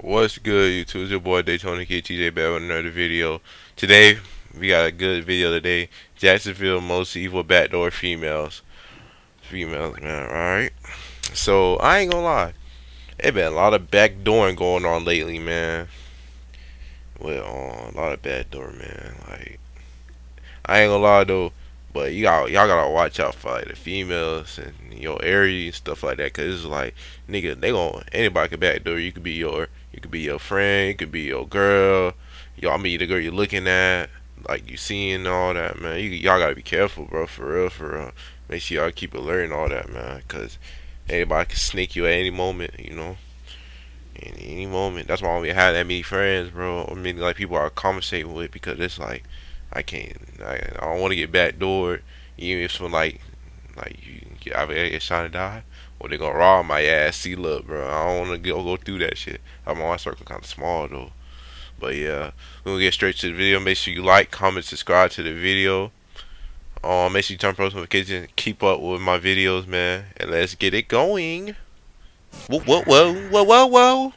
What's good, YouTube? It's your boy Daytona Kid TJ back with another video. Today, we got a good video today. Jacksonville most evil backdoor females. Females, man, alright? So, I ain't gonna lie. There been a lot of backdooring going on lately, man. Well, a lot of backdoor, man. Like, I ain't gonna lie though. But y'all gotta watch out for like the females and your area and stuff like that, cause it's like nigga, they gon' anybody can backdoor. You could be your friend, you could be your girl. Y'all meet the girl you're looking at, like you seeing all that, man. Y'all gotta be careful, bro. For real, for real. Make sure y'all keep alert and all that, man, cause anybody can sneak you at any moment, you know. In any moment. That's why I don't even have that many friends, bro. I mean, like people I conversating with, because it's like I don't want to get backdoored, even if someone like you get shot and die, or they gonna rob my ass. See, look, bro, I don't want to go through that shit. My circle kind of small though, but yeah, we're gonna get straight to the video. Make sure you like, comment, subscribe to the video. Make sure you turn post notifications, keep up with my videos, man, and let's get it going. Whoa, whoa, whoa, whoa, whoa, whoa.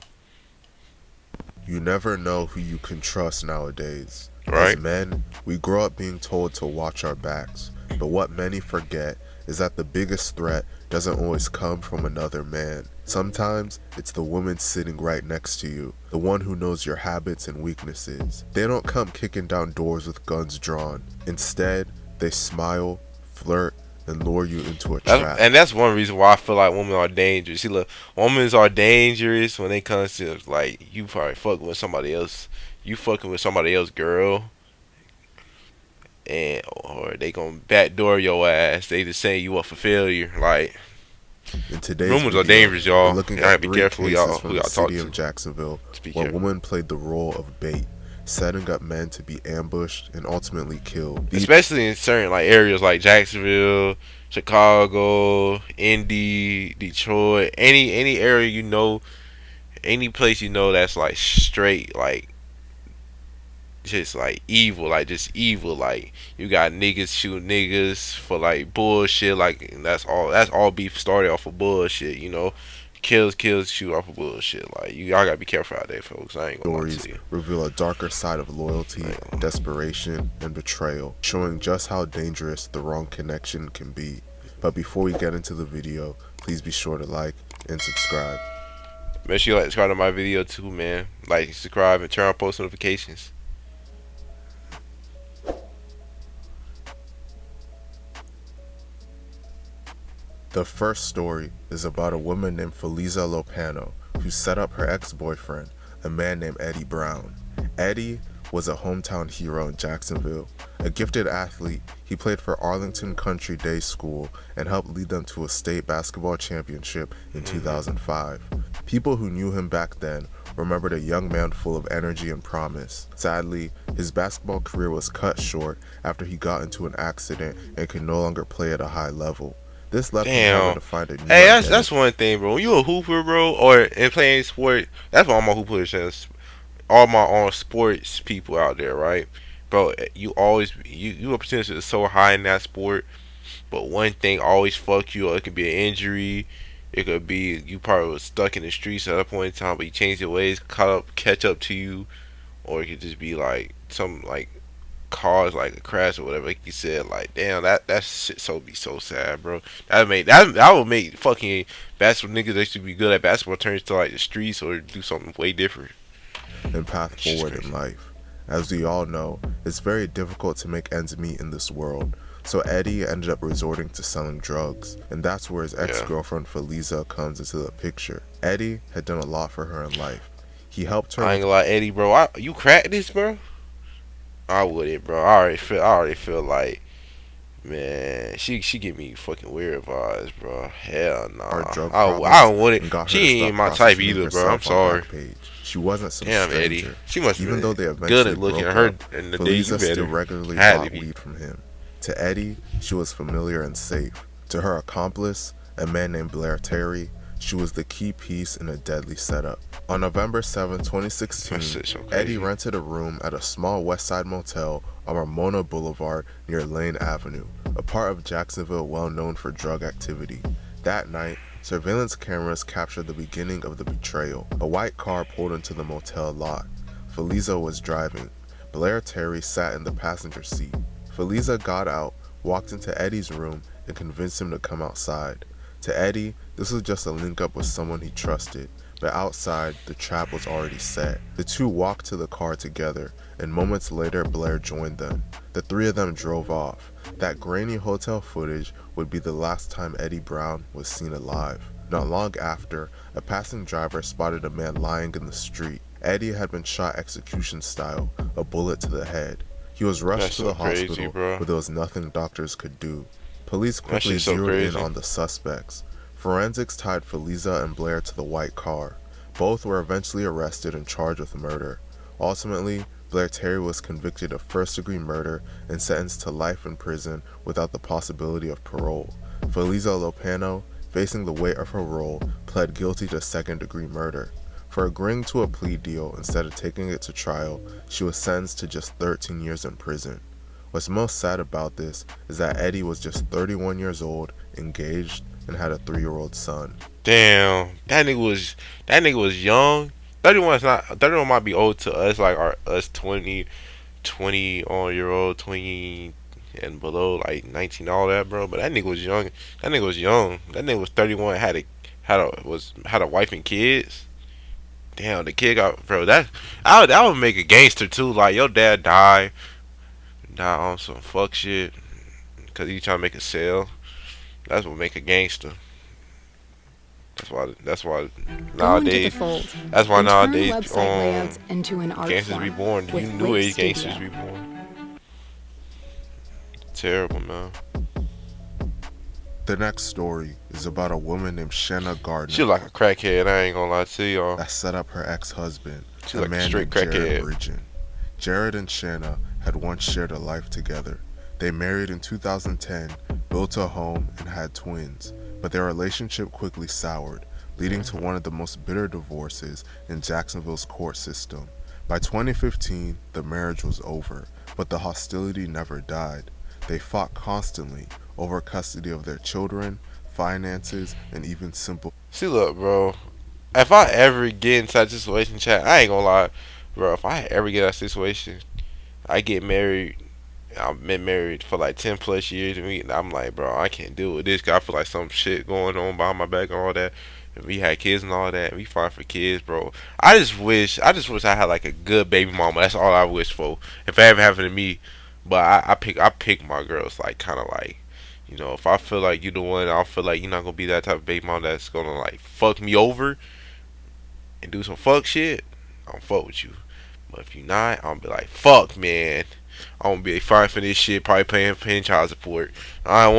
You never know who you can trust nowadays. Right. As men, we grow up being told to watch our backs, but what many forget is that the biggest threat doesn't always come from another man. Sometimes it's the woman sitting right next to you, the one who knows your habits and weaknesses. They don't come kicking down doors with guns drawn. Instead, they smile, flirt, and lure you into a trap. And that's one reason why I feel like women are dangerous. See, look, women are dangerous when they come to like you probably fucking with somebody else. You fucking with somebody else, girl, and or they gonna backdoor your ass. They just saying you up for failure. Like In today's rumors video, are dangerous, y'all. we're looking Y'all gotta at be three careful who cases y'all from the talk city to. of Jacksonville Just be where careful. women played the role of bait, setting up men to be ambushed and ultimately killed. Especially in certain like areas like Jacksonville, Chicago, Indy, Detroit, any area you know, any place you know that's like straight like just like evil, like just evil. Like you got niggas shooting niggas for like bullshit. Like that's all. That's all beef started off of bullshit. You know, kills shoot off of bullshit. Like y'all gotta be careful out there, folks. I ain't gonna lie Stories to you. reveal a darker side of loyalty, Like, desperation, and betrayal, showing just how dangerous the wrong connection can be. But before we get into the video, please be sure to like and subscribe. make sure you like subscribe to my video too, man. Like, subscribe, and turn on post notifications. The first story is about a woman named Feliza Lopano who set up her ex-boyfriend, a man named Eddie Brown. Eddie was a hometown hero in Jacksonville. A gifted athlete, he played for Arlington Country Day School and helped lead them to a state basketball championship in 2005. People who knew him back then remembered a young man full of energy and promise. Sadly, his basketball career was cut short after he got into an accident and could no longer play at a high level. This left him having Damn. to find a new Hey, that's identity. one thing, bro. When you a hooper, bro, or in playing sport, that's what all my hoopers says. All my sports people out there, right, bro? You always your potential is so high in that sport, but one thing always fuck you. It could be an injury. It could be you probably was stuck in the streets at a point in time, but you changed your ways, catch up to you, or it could just be like some like cause like a crash or whatever. Like you said, like damn, that shit so be so sad, bro. That would make fucking basketball niggas that should be good at basketball turn to like the streets or do something way different. and path Shit's forward crazy. in life. As we all know, it's very difficult to make ends meet in this world, so Eddie ended up resorting to selling drugs, and that's where his ex-girlfriend Feliza comes into the picture. Eddie had done a lot for her in life. He helped her I ain't with gonna lie, Eddie, bro. You cracked this, bro? I wouldn't, bro. I already feel like, man, she give me fucking weird vibes, bro. Hell hard nah. drug I problems don't want and it. got her to She stop ain't my type prostituting either, bro. I'm herself on sorry. Backpage. She wasn't some Damn, Eddie. stranger. She must Even be though they good eventually at looking. broke Her up, in the days you Feliza still better. regularly Had bought to be. weed from him. To Eddie, she was familiar and safe. To her accomplice, a man named Blair Terry, she was the key piece in a deadly setup. On November 7, That 2016, shit's so Eddie crazy. rented a room at a small West Side motel on Ramona Boulevard near Lane Avenue, a part of Jacksonville well known for drug activity. That night, Surveillance cameras captured the beginning of the betrayal. A white car pulled into the motel lot. Feliza was driving. Blair Terry sat in the passenger seat. Feliza got out, walked into Eddie's room, and convinced him to come outside. To Eddie, this was just a link-up with someone he trusted, but outside, the trap was already set. The two walked to the car together, and moments later, Blair joined them. The three of them drove off. That grainy hotel footage would be the last time Eddie Brown was seen alive. Not long after, a passing driver spotted a man lying in the street. Eddie had been shot execution style, a bullet to the head. He was rushed to the hospital, but there was nothing doctors could do. Police quickly zeroed in on the suspects. Forensics tied Feliza and Blair to the white car. Both were eventually arrested and charged with murder. Ultimately, Blair Terry was convicted of first-degree murder and sentenced to life in prison without the possibility of parole. Feliza Lopano, facing the weight of her role, pled guilty to second-degree murder. For agreeing to a plea deal instead of taking it to trial, she was sentenced to just 13 years in prison. What's most sad about this is that Eddie was just 31 years old, engaged, and had a 3-year-old son. Damn, that nigga was young. 31 might be old to us, like us 20 on year old, 20 and below, like 19, all that, bro. But that nigga was young. That nigga was young. That nigga was 31, had a wife and kids. Damn, the kid got, bro. That would make a gangster too. Like your dad died on some fuck shit because he trying to make a sale. That's what make a gangster. That's why nowadays. That's why nowadays gangsters be born. You new age gangsters be born. Terrible, man. The next story is about a woman named Shanna Gardner. She like a crackhead, I ain't gonna lie to y'all. That set up her ex-husband, a like man named Jared Bridgen. Jared and Shanna had once shared a life together. They married in 2010, built a home, and had twins. But their relationship quickly soured, leading to one of the most bitter divorces in Jacksonville's court system. By 2015, the marriage was over, but the hostility never died. They fought constantly over custody of their children, finances, and even simple... See, look, bro. If I ever get into that situation, chat, I ain't gonna lie, bro. If I ever get in that situation, I get married. I've been married for like 10 plus years, and I'm like, bro, I can't deal with this. Cause I feel like some shit going on behind my back and all that. And we had kids and all that. And we fought for kids, bro. I just wish I had like a good baby mama. That's all I wish for. If it ever happened to me, but I pick my girls like kind of like, you know, if I feel like you the one, I feel like you're not gonna be that type of baby mama that's gonna like fuck me over and do some fuck shit. I'll fuck with you. But if you not, I'll be like, fuck, man. I'm gonna be fine for this shit. Probably paying child support. I don't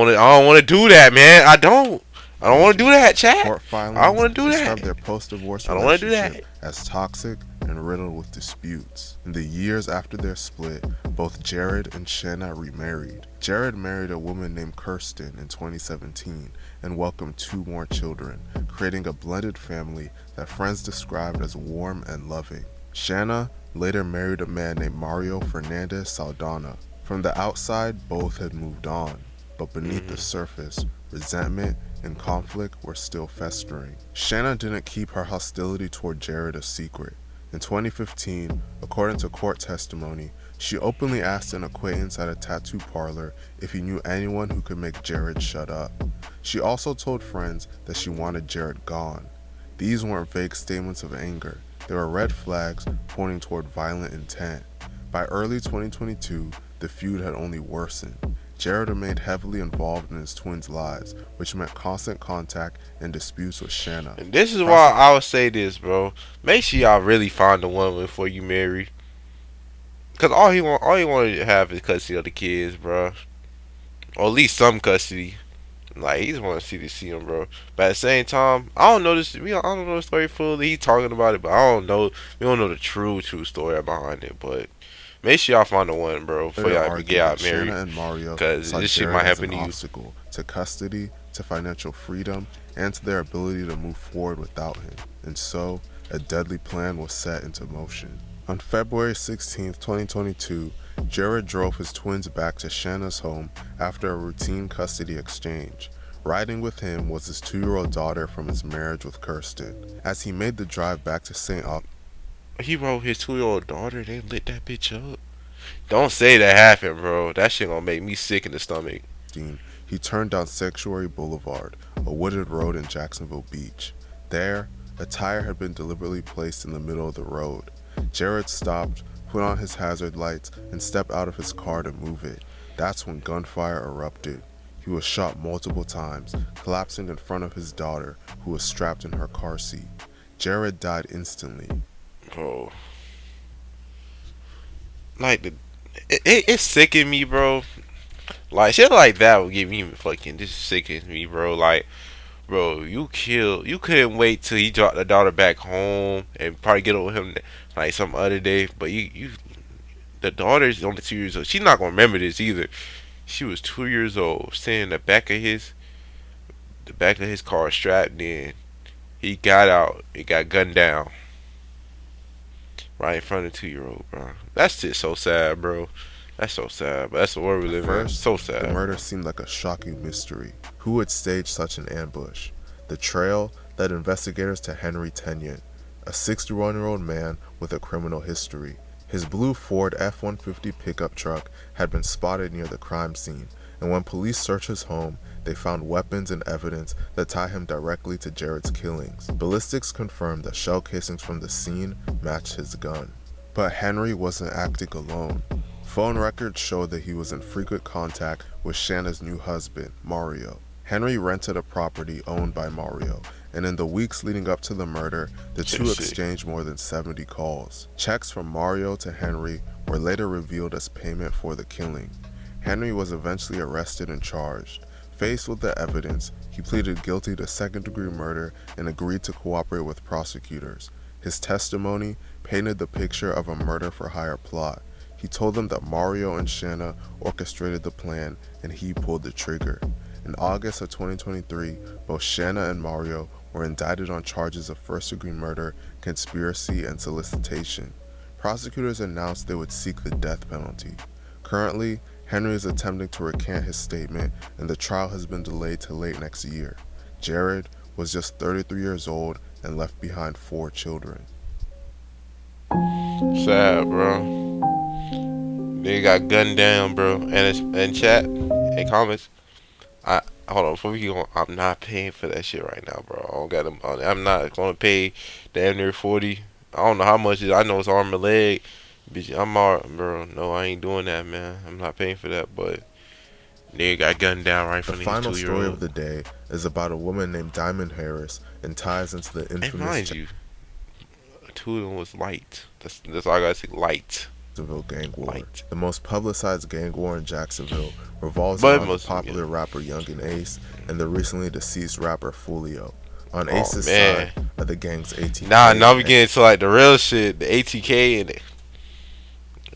want to do that, man. I don't want to do that, chat. I don't want to do that. Their post-divorce relationship as toxic and riddled with disputes. In the years after their split, both Jared and Shanna remarried. Jared married a woman named Kirsten in 2017 and welcomed 2 more children, creating a blended family that friends described as warm and loving. Shanna later married a man named Mario Fernandez Saldana. From the outside, both had moved on, but beneath the surface, resentment and conflict were still festering. Shanna didn't keep her hostility toward Jared a secret. In 2015, according to court testimony, she openly asked an acquaintance at a tattoo parlor if he knew anyone who could make Jared shut up. She also told friends that she wanted Jared gone. These weren't vague statements of anger. They were red flags pointing toward violent intent. By early 2022, the feud had only worsened. Jared remained heavily involved in his twins' lives, which meant constant contact and disputes with Shanna. And this is why I would say this, bro. Make sure y'all really find the one before you marry. Cause all he wanted to have is custody of the kids, bro. Or at least some custody. Like, he just want to see him, bro. But at the same time, I don't know the story fully. He talking about it, but I don't know. We don't know the true story behind it. But make sure y'all find the one, bro, before y'all ever get out married. Shanna and Mario, because this shit might happen to you. Obstacle to custody, to financial freedom, and to their ability to move forward without him. And so, a deadly plan was set into motion. On February 16, 2022, Jared drove his twins back to Shanna's home after a routine custody exchange. Riding with him was his 2-year-old daughter from his marriage with Kirsten. As he made the drive back to St. He wrote his 2-year-old daughter. They lit that bitch up. Don't say that happened, bro. That shit gonna make me sick in the stomach. Augustine, he turned down Sanctuary Boulevard, a wooded road in Jacksonville Beach. There, a tire had been deliberately placed in the middle of the road. Jared stopped, put on his hazard lights, and stepped out of his car to move it. That's when gunfire erupted. He was shot multiple times, collapsing in front of his daughter, who was strapped in her car seat. Jared died instantly. Bro. Like, it's sicking me, bro. Like, shit like that would get me fucking just sicken me, bro. Like, bro, you couldn't wait till he dropped the daughter back home and probably get over him like some other day. But the daughter's only 2 years old. She's not gonna remember this either. She was 2 years old, sitting in the back of his car, strapped in. He got out. He got gunned down right in front of the 2-year-old, bro. That's just so sad, bro. That's so sad, but that's the world we At live in. first, So the sad, murder bro. seemed like a shocking mystery. Who would stage such an ambush? The trail led investigators to Henry Tenyon, a 61-year-old man with a criminal history. His blue Ford F-150 pickup truck had been spotted near the crime scene, and when police searched his home, they found weapons and evidence that tie him directly to Jared's killings. Ballistics confirmed that shell casings from the scene matched his gun. But Henry wasn't acting alone. Phone records showed that he was in frequent contact with Shanna's new husband, Mario. Henry rented a property owned by Mario, and in the weeks leading up to the murder, the two exchanged more than 70 calls. Checks from Mario to Henry were later revealed as payment for the killing. Henry was eventually arrested and charged. Faced with the evidence, he pleaded guilty to second-degree murder and agreed to cooperate with prosecutors. His testimony painted the picture of a murder-for-hire plot. He told them that Mario and Shanna orchestrated the plan and he pulled the trigger. In August of 2023, both Shanna and Mario were indicted on charges of first-degree murder, conspiracy, and solicitation. Prosecutors announced they would seek the death penalty. Currently, Henry is attempting to recant his statement and the trial has been delayed to late next year. Jared was just 33 years old and left behind 4 children. Sad, bro. They got gunned down, bro. And it's in chat, in comments. I hold on before we go. I'm not paying for that shit right now, bro. I don't got them. I'm not gonna pay damn near 40. I don't know how much it is. I know it's arm and leg. Bitch, I'm all, bro. No, I ain't doing that, man. I'm not paying for that. But they got gunned down right in The front of his final story of 2-year-old. the day is about a woman named Diamond Harris and ties into the And infamous mind you, 2 of them was light. That's all I gotta say. Light. Jacksonville gang war. Light. The most publicized gang war in Jacksonville revolves But around the popular rapper Young and Ace and the recently deceased rapper Fulio. On Oh, Ace's man. side are the gang's ATK. Now we getting to like the real shit, the ATK and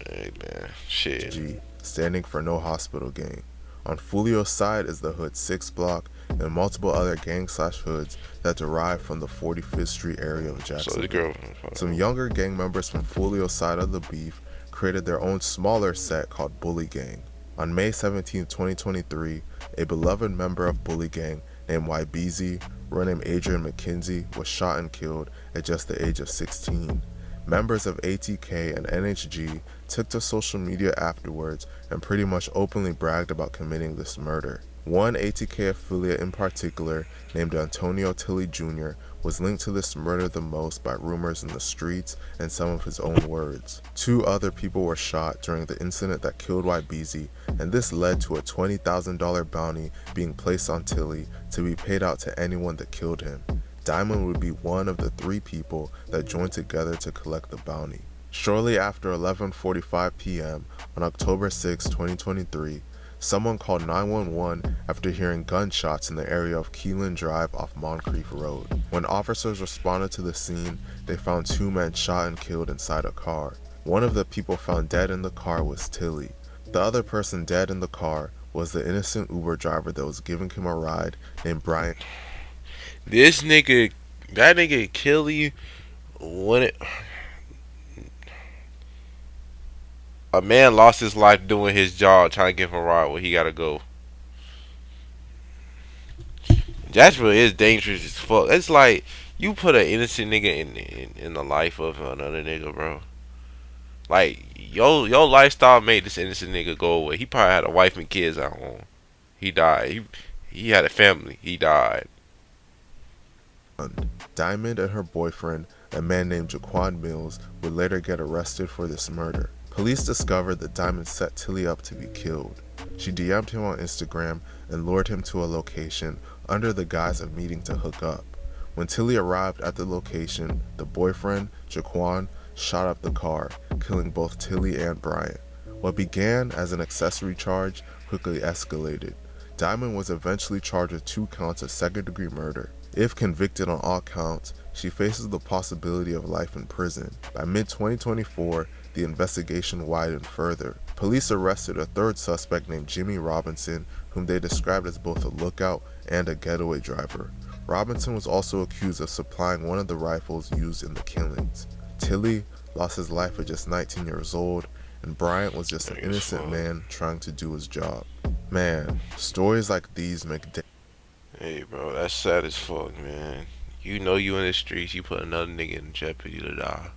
hey man, shit. G, standing for No Hospital Gang. On Fulio's side is the Hood 6 block and multiple other gang/hoods that derive from the 45th Street area of So the Jacksonville. girl. Some younger gang members from Fulio's side of the beef created their own smaller set called Bully Gang. On May 17, 2023, a beloved member of Bully Gang named YBZ, real name Adrian McKenzie, was shot and killed at just the age of 16. Members of ATK and NHG took to social media afterwards and pretty much openly bragged about committing this murder. One ATK affiliate in particular, named Antonio Tilley Jr., was linked to this murder the most by rumors in the streets and some of his own words. 2 other people were shot during the incident that killed YBZ, and this led to a $20,000 bounty being placed on Tilley to be paid out to anyone that killed him. Diamond would be one of the 3 people that joined together to collect the bounty. Shortly after 11:45 p.m. on October 6, 2023, someone called 911 after hearing gunshots in the area of Keelan Drive off Moncrief Road. When officers responded to the scene, they found 2 men shot and killed inside a car. One of the people found dead in the car was Tilley. The other person dead in the car was the innocent Uber driver that was giving him a ride named Brian. That nigga Kelly, when a man lost his life doing his job, trying to give him a ride where he gotta go. Jacksonville is dangerous as fuck. It's like you put an innocent nigga in the life of another nigga, bro. Like your lifestyle made this innocent nigga go away. He probably had a wife and kids at home. He died. He had a family. He died. Diamond and her boyfriend, a man named Jaquan Mills, would later get arrested for this murder. Police discovered that Diamond set Tilly up to be killed. She DM'd him on Instagram and lured him to a location under the guise of meeting to hook up. When Tilly arrived at the location, the boyfriend, Jaquan, shot up the car, killing both Tilly and Bryant. What began as an accessory charge quickly escalated. Diamond was eventually charged with 2 counts of second-degree murder. If convicted on all counts, she faces the possibility of life in prison. By mid-2024, the investigation widened further. Police arrested a third suspect named Jimmy Robinson, whom they described as both a lookout and a getaway driver. Robinson was also accused of supplying one of the rifles used in the killings. Tilly lost his life at just 19 years old, and Bryant was just an innocent man trying to do his job. Man, stories like these make Hey, bro, that's sad as fuck, man. You know you in the streets. You put another nigga in jeopardy to die.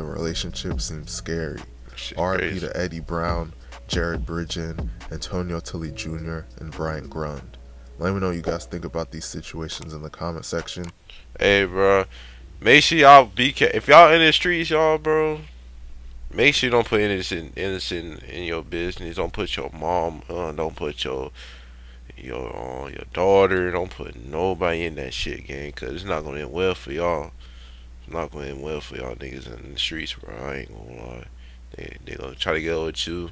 relationships seem scary. Shit RIP crazy. to Eddie Brown, Jared Bridgen, Antonio Tilly Jr., and Bryant Grund. Let me know what you guys think about these situations in the comment section. Hey, bro. Make sure y'all if y'all in the streets, y'all, bro. Make sure you don't put innocent in your business. Don't put your mom. Don't put your daughter. Don't put nobody in that shit, gang. Cause it's not gonna end well for y'all. It's not gonna end well for y'all niggas in the streets, bro. I ain't gonna lie. They gonna try to get with you.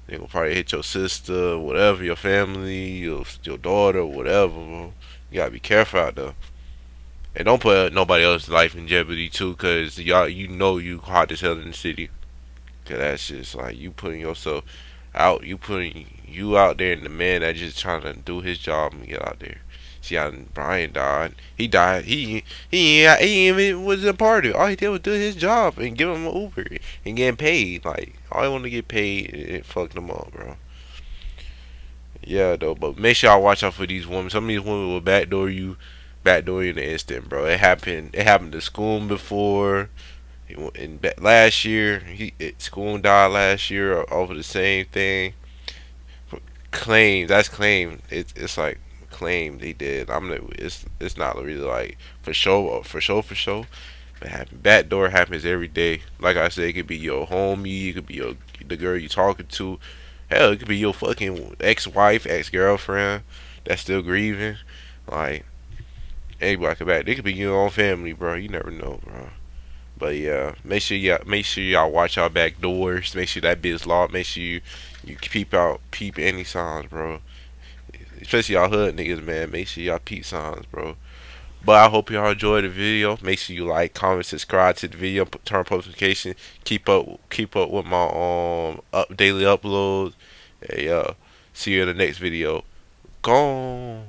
They gonna probably hit your sister, whatever, your family, your daughter, whatever, bro. You gotta be careful out there. And don't put nobody else's life in jeopardy too, cause y'all, you know you hot as hell in the city. Cause that's just like you putting yourself out. You putting you out there, and the man that just trying to do his job and get out there. See how Brian died. He died. He even was a part of it. All he did was do his job and give him an Uber and getting paid. Like all he wanted to get paid, and it fucked him up, bro. Yeah, though. But make sure y'all watch out for these women. Some of these women will backdoor you in an instant, bro. It happened. It happened to Schoon before. In last year, Schoon died last year over the same thing. Claim that's claim. It's like claim they did. It's not really like for sure. But backdoor happens every day. Like I said, it could be your homie, it could be the girl you talking to. Hell, it could be your fucking ex-wife, ex-girlfriend that's still grieving. Like anybody could back. It could be your own family, bro. You never know, bro. But yeah, make sure y'all watch our back doors. Make sure that bit's locked. Make sure you peep any signs, bro. Especially y'all hood niggas, man. Make sure y'all peep signs, bro. But I hope y'all enjoyed the video. Make sure you like, comment, subscribe to the video, turn notification. Keep up with my daily uploads. Hey, see you in the next video. Gone.